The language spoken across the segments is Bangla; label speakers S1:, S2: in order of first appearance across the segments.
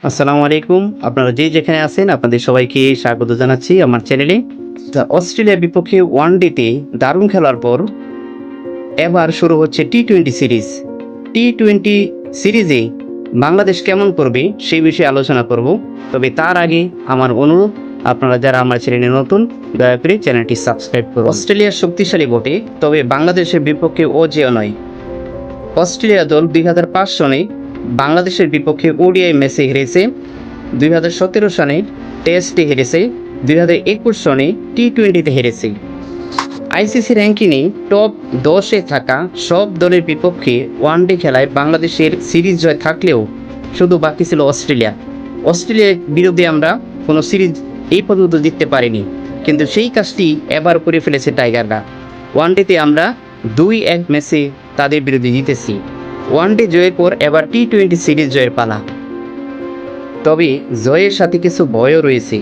S1: আসসালামু আলাইকুম। আপনারা যে যেখানে আছেন আপনাদের সবাইকে স্বাগত জানাচ্ছি আমার চ্যানেলে। অস্ট্রেলিয়ার বিপক্ষে ওয়ানডেতে দারুণ খেলার পর এবার শুরু হচ্ছে টি-20 সিরিজ। টি-20 সিরিজে বাংলাদেশ কেমন করবে সেই বিষয়ে আলোচনা করব। তবে তার আগে আমার অনুরোধ, আপনারা যারা আমার চ্যানেলে নতুন দয়া করে চ্যানেলটি সাবস্ক্রাইব করুন। অস্ট্রেলিয়া শক্তিশালী বটে, তবে বাংলাদেশের বিপক্ষে অজেয় নয়। অস্ট্রেলিয়া দল 2005 সনে বাংলাদেশের বিপক্ষে ওডিআই ম্যাচে হেরেছে, 2017 সনে টেস্টে হেরেছে, 2021 সনে টি-20তে হেরেছে। আইসিসি র্যাঙ্কিংয়ে টপ 10-এ থাকা সব দলের বিপক্ষে ওয়ানডে খেলায় বাংলাদেশের সিরিজ জয় থাকলেও শুধু বাকি ছিল অস্ট্রেলিয়া। অস্ট্রেলিয়ার বিরুদ্ধে আমরা কোনো সিরিজ এই পর্যন্ত জিততে পারিনি, কিন্তু সেই কাজটি এবার করে ফেলেছে টাইগাররা। ওয়ানডেতে আমরা 2-1 ম্যাচে তাদের বিরুদ্ধে জিতেছি। ওয়ানডে জয়ের পর এবার টি-20 সিরিজ জয়ের পালা। তবে জয়ের সাথে কিছু ভয়ও রয়েছে।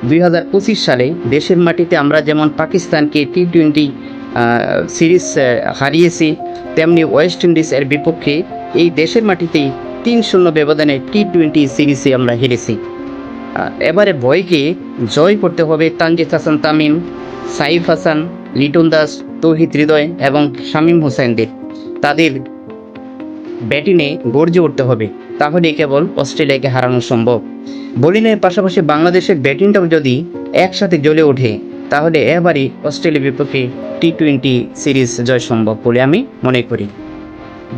S1: 2025 সালে দেশের মাটিতে আমরা যেমন পাকিস্তানকে টি-20 সিরিজ হারিয়েছি, তেমনি ওয়েস্ট ইন্ডিজের বিপক্ষে এই দেশের মাটিতেই 3-0 ব্যবধানে টি-20 সিরিজে আমরা হেরেছি। এবারে ভয়কে জয় করতে হবে তানজিদ হাসান তামিম, সাইফ হাসান, লিটন দাস, তৌহিদ হৃদয় এবং শামীম হোসেনদের। তাদের ব্যাটিংয়ে গর্জে উঠতে হবে, তাহলে কেবল অস্ট্রেলিয়াকে হারানো সম্ভব। বোলিংয়ের পাশাপাশি বাংলাদেশের ব্যাটিংটাও যদি একসাথে জ্বলে ওঠে, তাহলে এবারই অস্ট্রেলিয়ার বিপক্ষে টি-20 সিরিজ জয় সম্ভব বলে আমি মনে করি।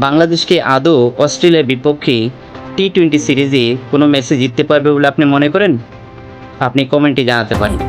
S1: বাংলাদেশকে আদৌ অস্ট্রেলিয়ার বিপক্ষে টি-20 সিরিজে কোনো ম্যাচে জিততে পারবে বলে আপনি মনে করেন? আপনি কমেন্টে জানাতে পারেন।